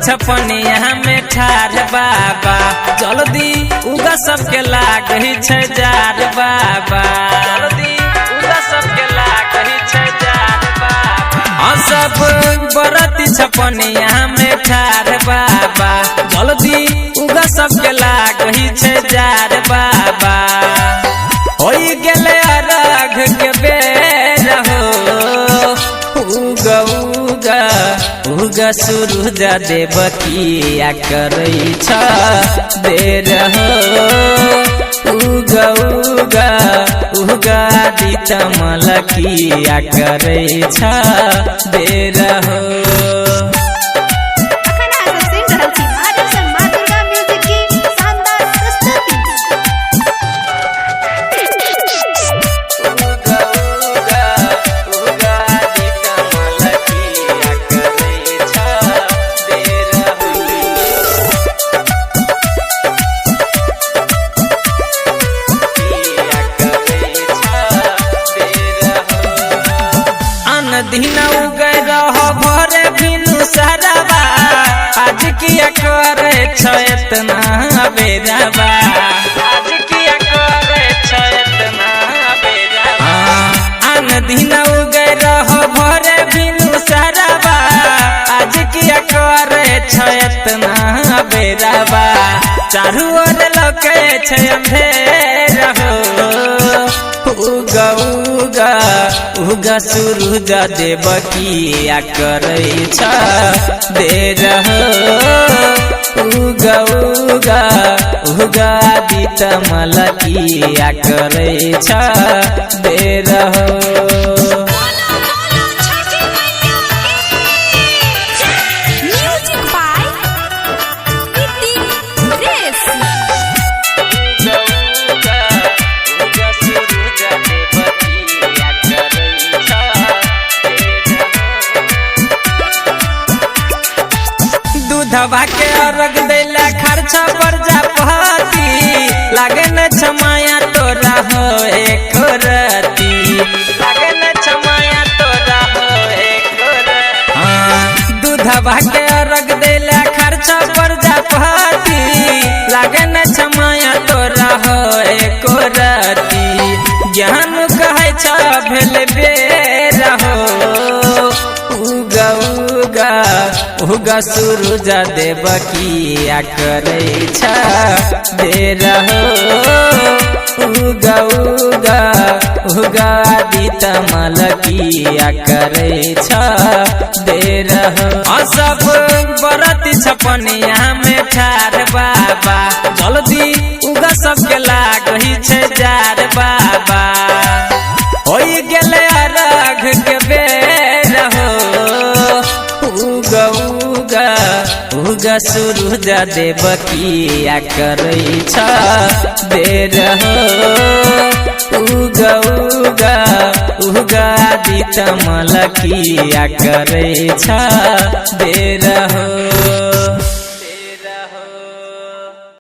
छपनिया में ठार बाबा जल्दी उगा सबके लागही छै जार बाबा जल्दी उगा सबके लागही छै जार बाबा सब बरती छपनिया में ठार बाबा जल्दी उगा सबके लागही छै जार बाबा होई गेले अरघ के बेर हो उगा उगा उगा सूरज देव किया करै छ देर हो उगा उगा उगा आदित्य मल किया करै छ देर हो। दिन उगै रह भरे बिनु सरबा आज किया करे छ इतना बेरबा आज किया करे छ इतना बेरबा आन दिन उगै रह भरे बिनु सरबा आज किया करे छ इतना बेरबा चारू ओर लगे छ अंधेर हो उगा उगा उगा सूरज देव किया करै छ देर हो उगा उगा उगा आदित्य मल किया करै छ देर हो। दूधवा के अर्घ देला खर्चा पर जा पहती लागे न छमाया तोरा हो एक रती लागे न छमाया तोरा हो एक रती दूधवा के अर्घ देला खर्चा पर जा पहती लागे न छमाया तोरा हो एक रती ज्ञान कहे छ भेल बेर हो उगा उगा उगा सूरज देव किया करै छ देर हो उगा उगा उगा आदित्य मल किया करै छ देर हो सब बरती छपनिया में ठार बाबा जल्दी उगा सबके लागही छै जार बाबा होई गेले अरघ के बेर हो उगा उगा उगा सूरज देव किया करै छ देर हो उगा उगा उगा आदित्य मल किया करै छ देर हो।